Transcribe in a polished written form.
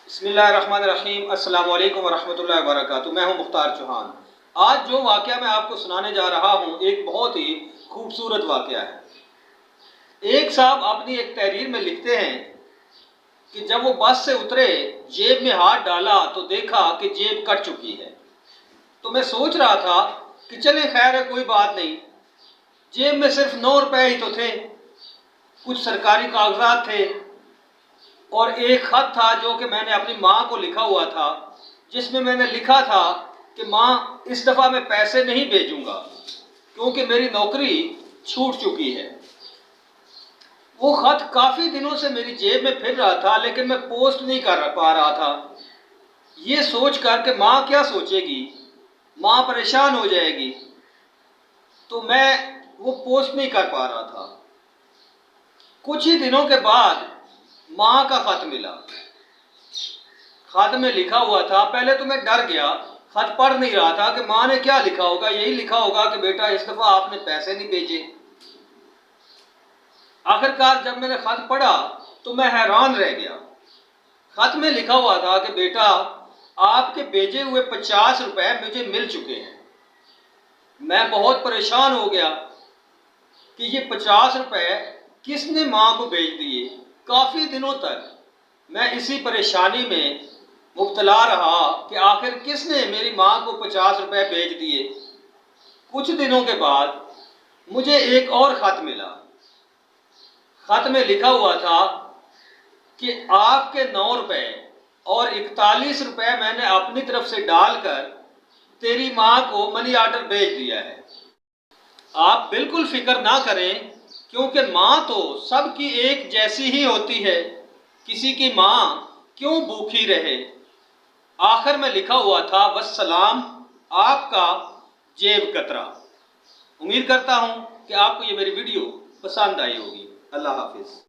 बिस्मिल्लाहिर्रहमानिर्रहीम। अस्सलाम वालेकुम वरहमतुल्लाहि वबरकातुहू। मैं हूं मुख्तार चौहान। आज जो वाक़या मैं आपको सुनाने जा रहा हूं एक बहुत ही खूबसूरत वाक़या है। एक साहब अपनी एक तहरीर में लिखते हैं कि जब वो बस से उतरे, जेब में हाथ डाला तो देखा कि जेब कट चुकी है। तो मैं सोच रहा था कि चले खैर है, कोई बात नहीं। जेब में सिर्फ 9 रुपए ही तो थे, कुछ सरकारी कागजात थे और एक खत था जो कि मैंने अपनी माँ को लिखा हुआ था, जिसमें मैंने लिखा था कि माँ, इस दफ़ा मैं पैसे नहीं भेजूंगा क्योंकि मेरी नौकरी छूट चुकी है। वो खत काफ़ी दिनों से मेरी जेब में फिर रहा था, लेकिन मैं पोस्ट नहीं कर पा रहा था। ये सोच कर कि माँ क्या सोचेगी, माँ परेशान हो जाएगी, तो मैं वो पोस्ट नहीं कर पा रहा था। कुछ ही दिनों के बाद माँ का खत मिला। खत में लिखा हुआ था, पहले तो मैं डर गया, खत पढ़ नहीं रहा था कि माँ ने क्या लिखा होगा। यही लिखा होगा कि बेटा इस दफ़ा आपने पैसे नहीं भेजे। आखिरकार जब मैंने खत पढ़ा तो मैं हैरान रह गया। खत में लिखा हुआ था कि बेटा, आपके भेजे हुए 50 रुपए मुझे मिल चुके हैं। मैं बहुत परेशान हो गया कि ये 50 रुपए किसने माँ को भेज दिए। काफ़ी दिनों तक मैं इसी परेशानी में मुब्तला रहा कि आखिर किसने मेरी माँ को 50 रुपए भेज दिए। कुछ दिनों के बाद मुझे एक और ख़त मिला। ख़त में लिखा हुआ था कि आपके 9 रुपए और 41 रुपए मैंने अपनी तरफ से डालकर तेरी माँ को मनी आर्डर भेज दिया है। आप बिल्कुल फिक्र ना करें, क्योंकि माँ तो सबकी एक जैसी ही होती है। किसी की माँ क्यों भूखी रहे। आखिर में लिखा हुआ था, वस्सलाम, आपका जेब कतरा। उम्मीद करता हूँ कि आपको ये मेरी वीडियो पसंद आई होगी। अल्लाह हाफिज़।